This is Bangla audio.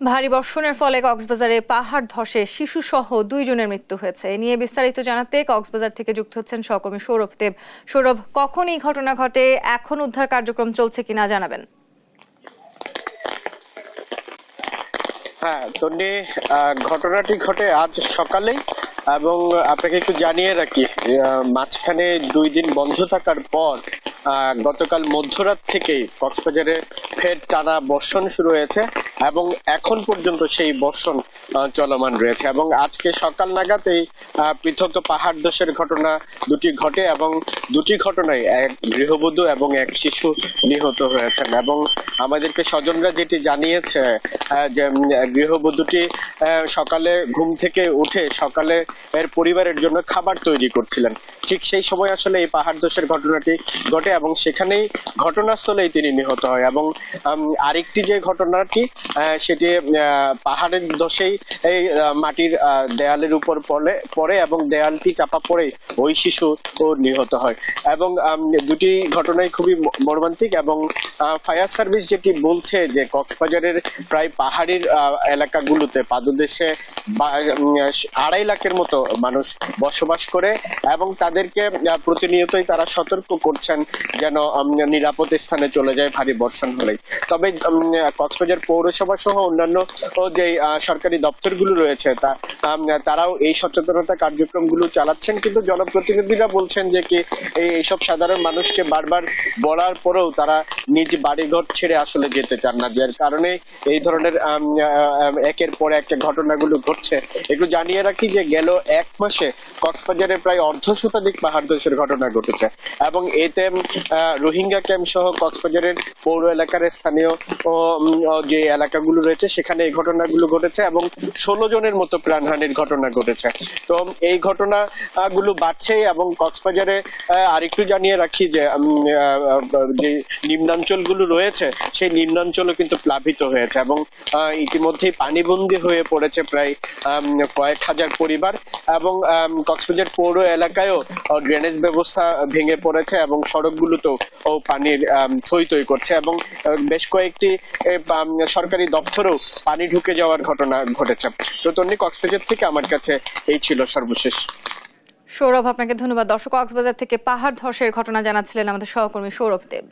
ভারী বর্ষণের ফলে কক্সবাজারে পাহাড় ধসে শিশুসহ 2 জনের মৃত্যু হয়েছে। এ নিয়ে বিস্তারিত জানাতে কক্সবাজার থেকে যুক্ত হচ্ছেন সহকর্মী সৌরভ দেব। সৌরভ, কখন এই ঘটনা ঘটে, এখন উদ্ধার কার্যক্রম চলছে কিনা জানাবেন। হ্যাঁ তন্নি, ঘটনাটি ঘটে আজ সকালেই এবং আপনাকে একটু জানিয়ে রাখি, মাঝখানে 2 দিন বন্ধ থাকার পর গতকাল মধ্যরাত থেকেই কক্সবাজারে ফের টানা বর্ষণ শুরু হয়েছে এবং এখন পর্যন্ত সেই বর্ষণ চলমান রয়েছে এবং আজকে সকাল নাগাদ এই পৃথক পাহাড় ধসের ঘটনা দুটি ঘটে এবং দুটি ঘটনায় এক গৃহবধূ এবং এক শিশু নিহত হয়েছেন এবং আমাদেরকে স্বজনরা যেটি জানিয়েছে যে গৃহবধূটি সকালে ঘুম থেকে উঠে সকালে এর পরিবারের জন্য খাবার তৈরি করছিলেন। ঠিক সেই সময় আসলে এই পাহাড় ধসের ঘটনাটি ঘটে এবং সেখানেই ঘটনাস্থলেই তিনি নিহত হয় এবং আরেকটি যে ঘটনাটি সেটি পাহাড়ের ধসেই এই মাটির দেয়ালের উপর পড়ে এবং দেয়ালটি চাপা পড়ে ওই শিশু নিহত হয় এবং দুটি ঘটনাই খুবই মর্মান্তিক এবং ফায়ার সার্ভিস যেটি বলছে যে কক্সবাজারের প্রায় পাহাড়ি এলাকাগুলোতে পাদদেশে 2.5 লাখের মতো মানুষ বসবাস করে এবং তাদেরকে প্রতিনিয়তই তারা সতর্ক করছেন যেন নিরাপদ স্থানে চলে যায় ভারী বর্ষণ হলেই। তবে কক্সবাজার পৌরসভা সহ অন্যান্য যে সরকারি দপ্তরগুলো রয়েছে তারাও এই সচেতনতা কার্যক্রমগুলো চালাচ্ছেন, কিন্তু জনপ্রতিনিধিরা বলছেন যে কি এইসব সাধারণ মানুষকে বারবার বলার পরেও তারা নিজ বাড়িঘর ছেড়ে আসলে যেতে চান না, যার কারণে এই ধরনের একের পর এক ঘটনাগুলো ঘটছে। একটু জানিয়ে রাখি যে গেল 1 মাসে কক্সবাজারে প্রায় অর্ধশতাধিক পাহাড় ধসের ঘটনা ঘটেছে এবং এতে রোহিঙ্গা ক্যাম্প সহ কক্সবাজারের পৌর এলাকার স্থানীয় যে এলাকাগুলো রয়েছে সেখানে এই ঘটনাগুলো ঘটেছে এবং 16 জনের মতো প্রাণহানির ঘটনা ঘটেছে। তো এই ঘটনাগুলো বাড়ছে এবং কক্সবাজারে আরেকটু জানিয়ে রাখি যে যে নিম্নাঞ্চলগুলো রয়েছে সেই নিম্নাঞ্চলও কিন্তু প্লাবিত হয়েছে এবং ইতিমধ্যেই পানিবন্দী হয়ে পড়েছে প্রায় কয়েক হাজার পরিবার এবং কক্সবাজার পৌর এলাকায়ও ড্রেনেজ ব্যবস্থা ভেঙে পড়েছে এবং সড়কগুলোতেও পানির থই থই করছে এবং বেশ কয়েকটি সরকারি দপ্তরেও পানি ঢুকে যাওয়ার ঘটনা ঘটেছে। তো তন্নি, কক্সবাজার থেকে আমার কাছে এই ছিল সর্বশেষ। সৌরভ, আপনাকে ধন্যবাদ। দর্শক, কক্সবাজার থেকে পাহাড় ধসের ঘটনা জানাচ্ছিলেন আমাদের সহকর্মী সৌরভ দেব।